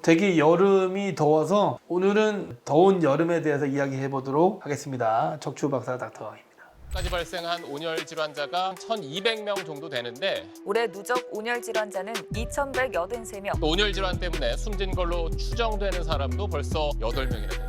되게 여름이 더워서 오늘은 더운 여름에 대해서 이야기해 보도록 하겠습니다. 척추 박사 닥터입니다. 까지 발생한 온열 질환자가 1,200명 정도 되는데 올해 누적 온열 질환자는 2,183명. 또 온열 질환 때문에 숨진 걸로 추정되는 사람도 벌써 8명이나 됩니다.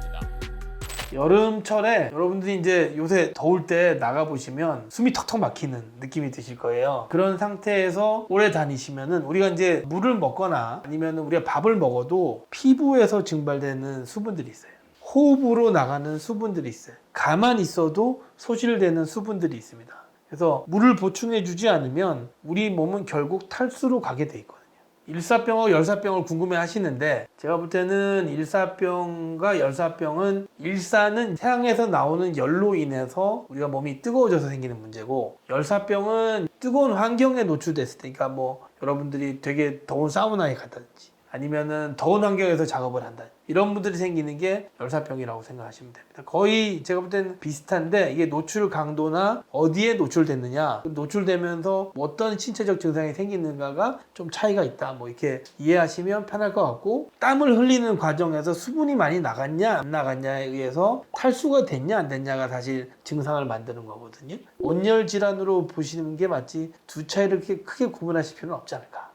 여름철에 여러분들이 이제 요새 더울 때 나가보시면 숨이 턱턱 막히는 느낌이 드실 거예요. 그런 상태에서 오래 다니시면은 우리가 이제 물을 먹거나 아니면 우리가 밥을 먹어도 피부에서 증발되는 수분들이 있어요. 호흡으로 나가는 수분들이 있어요. 가만히 있어도 소실되는 수분들이 있습니다. 그래서 물을 보충해 주지 않으면 우리 몸은 결국 탈수로 가게 돼 있거든요. 일사병과 열사병을 궁금해 하시는데 제가 볼 때는 일사병과 열사병은 일사는 태양에서 나오는 열로 인해서 우리가 몸이 뜨거워져서 생기는 문제고, 열사병은 뜨거운 환경에 노출됐을 때, 그러니까 뭐 여러분들이 되게 더운 사우나에 갔다든지 아니면은 더운 환경에서 작업을 한다, 이런 분들이 생기는 게 열사병이라고 생각하시면 됩니다. 거의 제가 볼 때는 비슷한데 이게 노출 강도나 어디에 노출됐느냐, 노출되면서 어떤 신체적 증상이 생기는가가 좀 차이가 있다, 뭐 이렇게 이해하시면 편할 것 같고, 땀을 흘리는 과정에서 수분이 많이 나갔냐 안 나갔냐에 의해서 탈수가 됐냐 안 됐냐가 사실 증상을 만드는 거거든요. 온열 질환으로 보시는 게 맞지 두 차이를 그렇게 크게 구분하실 필요는 없지 않을까.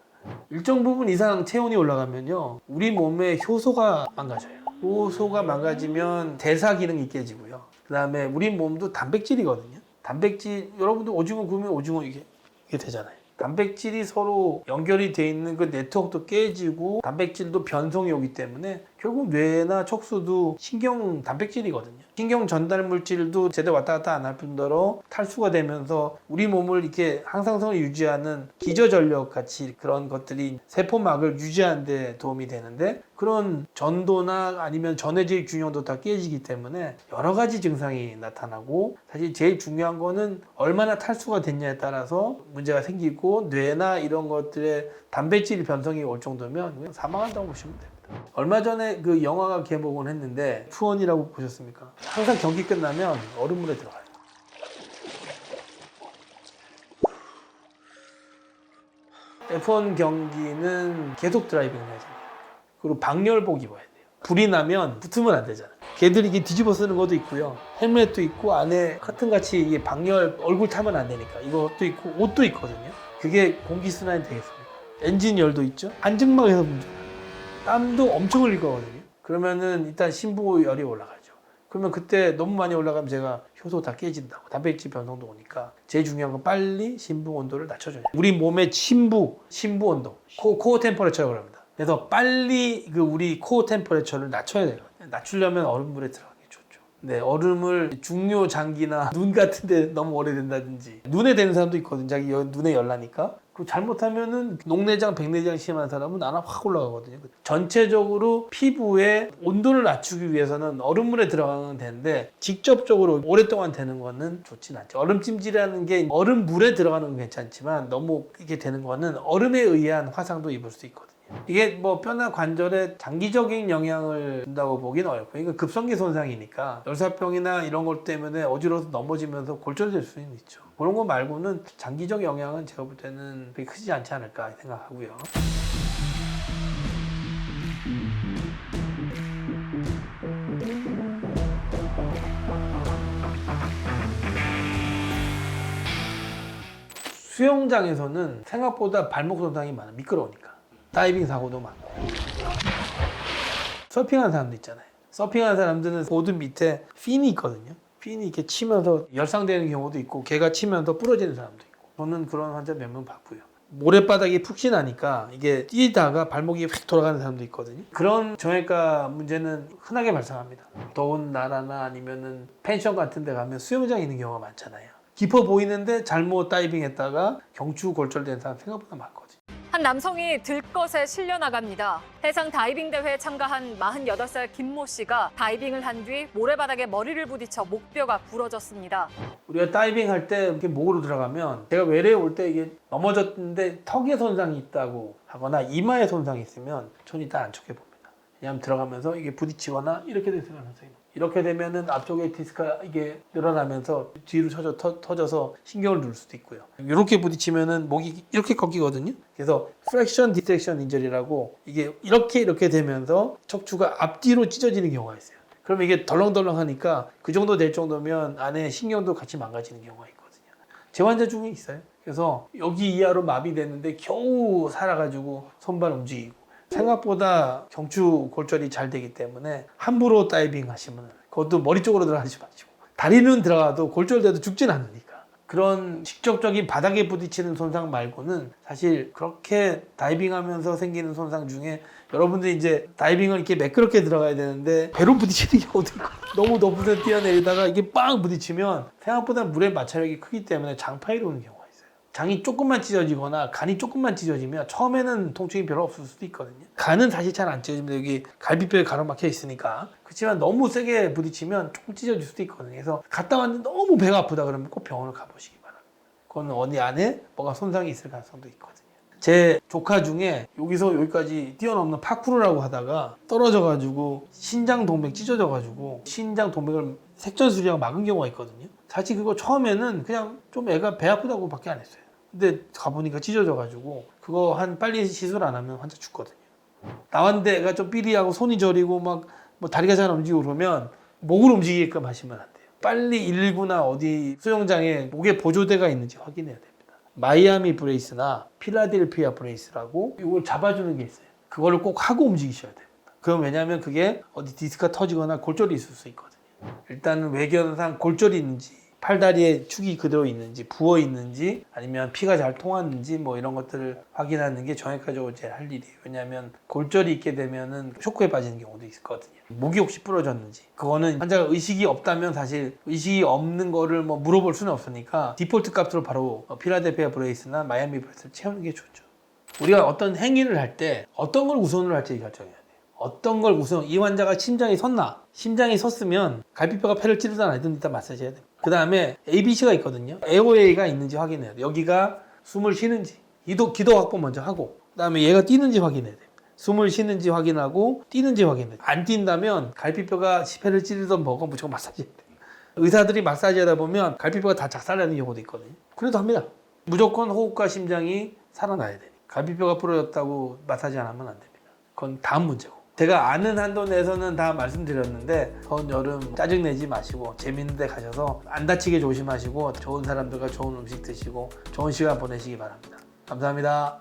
일정 부분 이상 체온이 올라가면요, 우리 몸의 효소가 망가져요. 효소가 망가지면 대사 기능이 깨지고요. 그 다음에 우리 몸도 단백질이거든요. 단백질, 여러분들 오징어 구우면 오징어 이게 되잖아요. 단백질이 서로 연결이 돼 있는 그 네트워크도 깨지고 단백질도 변성이 오기 때문에 결국 뇌나 척수도 신경 단백질이거든요. 신경 전달 물질도 제대로 왔다 갔다 안 할 뿐더러 탈수가 되면서 우리 몸을 이렇게 항상성을 유지하는 기저전력 같이 그런 것들이 세포막을 유지하는 데 도움이 되는데, 그런 전도나 아니면 전해질 균형도 다 깨지기 때문에 여러 가지 증상이 나타나고, 사실 제일 중요한 거는 얼마나 탈수가 됐냐에 따라서 문제가 생기고, 뇌나 이런 것들의 단백질 변성이 올 정도면 그냥 사망한다고 보시면 됩니다. 얼마 전에 그 영화가 개봉을 했는데 F1이라고 보셨습니까? 항상 경기 끝나면 얼음물에 들어가요. F1 경기는 계속 드라이빙을 해야 돼요. 그리고 방열복 입어야 돼요. 불이 나면 붙으면 안 되잖아요. 걔들이 이게 뒤집어 쓰는 것도 있고요. 헬멧도 있고 안에 커튼같이 이게 방열, 얼굴 타면 안 되니까 이것도 있고 옷도 있거든요. 그게 공기순환이 되겠습니까? 엔진 열도 있죠. 안증막에서 문제가, 땀도 엄청 흘릴 거거든요. 그러면은 일단 심부열이 올라가죠. 그러면 그때 너무 많이 올라가면 제가 효소 다 깨진다고, 단백질 변성도 오니까 제일 중요한 건 빨리 심부 온도를 낮춰줘야 돼요. 우리 몸의 심부 온도, 코어 템퍼레처라고 합니다. 그래서 빨리 그 우리 코어 템퍼레처를 낮춰야 돼요. 낮추려면 얼음물에 들어가는 게 좋죠. 네, 얼음을 중요 장기나 눈 같은 데 너무 오래 된다든지, 눈에 대는 사람도 있거든요. 자기 눈에 열 나니까. 그 잘못하면은 녹내장, 백내장 심한 사람은 안압 확 올라가거든요. 전체적으로 피부의 온도를 낮추기 위해서는 얼음물에 들어가면 되는데, 직접적으로 오랫동안 되는 거는 좋진 않죠. 얼음찜질이라는 게 얼음물에 들어가는 건 괜찮지만 너무 이렇게 되는 거는 얼음에 의한 화상도 입을 수 있거든요. 이게 뭐 뼈나 관절에 장기적인 영향을 준다고 보기는 어렵고, 이거 급성기 손상이니까 열사병이나 이런 것 때문에 어지러워서 넘어지면서 골절될 수는 있죠. 그런 거 말고는 장기적 영향은 제가 볼 때는 그렇게 크지 않지 않을까 생각하고요. 수영장에서는 생각보다 발목 손상이 많아. 미끄러우니까. 다이빙 사고도 많고. 서핑하는 사람도 있잖아요. 서핑하는 사람들은 보드 밑에 핀이 있거든요. 핀이 이렇게 치면서 열상되는 경우도 있고, 걔가 치면서 부러지는 사람도 있고. 저는 그런 환자 몇 명 봤고요. 모래바닥이 푹신하니까 이게 뛰다가 발목이 휙 돌아가는 사람도 있거든요. 그런 정형외과 문제는 흔하게 발생합니다. 더운 나라나 아니면은 펜션 같은 데 가면 수영장이 있는 경우가 많잖아요. 깊어 보이는데 잘못 다이빙했다가 경추 골절된 사람 생각보다 많거든요. 한 남성이 들것에 실려 나갑니다. 해상 다이빙 대회에 참가한 48살 김모 씨가 다이빙을 한 뒤 모래바닥에 머리를 부딪혀 목뼈가 부러졌습니다. 우리가 다이빙 할 때 이렇게 목으로 들어가면, 제가 외래에 올 때 이게 넘어졌는데 턱에 손상이 있다고 하거나 이마에 손상이 있으면 저는 일단 안 척해 봅니다. 왜냐하면 들어가면서 이게 부딪히거나 이렇게 될 가능성이 있어요. 이렇게 되면은 앞쪽에 디스크가 이게 늘어나면서 뒤로 터져서 신경을 누를 수도 있고요. 이렇게 부딪히면은 목이 이렇게 꺾이거든요. 그래서 프랙션 디섹션 인절이라고 이게 이렇게 되면서 척추가 앞뒤로 찢어지는 경우가 있어요. 그럼 이게 덜렁덜렁하니까 그 정도 될 정도면 안에 신경도 같이 망가지는 경우가 있거든요. 제 환자 중에 있어요. 그래서 여기 이하로 마비됐는데 겨우 살아가지고 손발 움직이고 생각보다 경추 골절이 잘 되기 때문에 함부로 다이빙 하시면 그것도 머리 쪽으로 들어가지 마시고 다리는 들어가도 골절돼도 죽진 않으니까 그런 직접적인 바닥에 부딪히는 손상 말고는 사실 그렇게 다이빙하면서 생기는 손상 중에 여러분들이 이제 다이빙을 이렇게 매끄럽게 들어가야 되는데 배로 부딪히는 경우도 있고 너무 높은 데 뛰어내리다가 이게 빵 부딪히면 생각보다 물의 마찰력이 크기 때문에 장파에 오는 경우가 있어요. 장이 조금만 찢어지거나 간이 조금만 찢어지면 처음에는 통증이 별로 없을 수도 있거든요. 간은 사실 잘 안 찢어집니다. 여기 갈비뼈에 가로막혀 있으니까. 그렇지만 너무 세게 부딪히면 조금 찢어질 수도 있거든요. 그래서 갔다 왔는데 너무 배가 아프다 그러면 꼭 병원을 가보시기 바랍니다. 그건 어디 안에 뭐가 손상이 있을 가능성도 있거든요. 제 조카 중에 여기서 여기까지 뛰어넘는 파쿠르라고 하다가 떨어져가지고 신장 동맥 찢어져가지고 신장 동맥을 색전수리하고 막은 경우가 있거든요. 사실 그거 처음에는 그냥 좀 애가 배 아프다고 밖에 안 했어요. 근데 가보니까 찢어져가지고 그거 빨리 시술 안 하면 환자 죽거든요. 나왔는데 애가 좀 삐리하고 손이 저리고 막 뭐 다리가 잘 안 움직이고 그러면 목을 움직이게끔 하시면 안 돼요. 빨리 119나 어디 수영장에 목에 보조대가 있는지 확인해야 됩니다. 마이애미 브레이스나 필라델피아 브레이스라고 이걸 잡아주는 게 있어요. 그거를 꼭 하고 움직이셔야 됩니다. 그럼 왜냐하면 그게 어디 디스크가 터지거나 골절이 있을 수 있거든요. 일단은 외견상 골절이 있는지 팔다리에 축이 그대로 있는지 부어 있는지 아니면 피가 잘 통하는지 뭐 이런 것들을 확인하는 게 정형외과적으로 제일 할 일이에요. 왜냐하면 골절이 있게 되면은 쇼크에 빠지는 경우도 있거든요. 목이 혹시 부러졌는지 그거는 환자가 의식이 없다면 사실 의식이 없는 거를 뭐 물어볼 수는 없으니까 디폴트 값으로 바로 필라델피아 브레이스나 마이애미 브레이스를 채우는 게 좋죠. 우리가 어떤 행위를 할 때 어떤 걸 우선으로 할지 결정해야 돼요. 어떤 걸 우선 이 환자가 심장이 섰나? 심장이 섰으면 갈비뼈가 폐를 찌르든 안 하든 일단 마사지 해야 돼요. 그 다음에 ABC가 있거든요. AOA가 있는지 확인해야 돼요. 여기가 숨을 쉬는지 기도 확보 먼저 하고 그 다음에 얘가 뛰는지 확인해야 돼요. 숨을 쉬는지 확인하고 뛰는지 확인해야 돼요. 안 뛴다면 갈비뼈가 폐를 찌르던 뭐건 무조건 마사지 해야 돼요. 의사들이 마사지 하다 보면 갈비뼈가 다 작살나는 경우도 있거든요. 그래도 합니다. 무조건 호흡과 심장이 살아나야 돼요. 갈비뼈가 부러졌다고 마사지 안 하면 안 됩니다. 그건 다음 문제고. 제가 아는 한도 내에서는 다 말씀드렸는데 더운 여름 짜증내지 마시고 재밌는 데 가셔서 안 다치게 조심하시고 좋은 사람들과 좋은 음식 드시고 좋은 시간 보내시기 바랍니다. 감사합니다.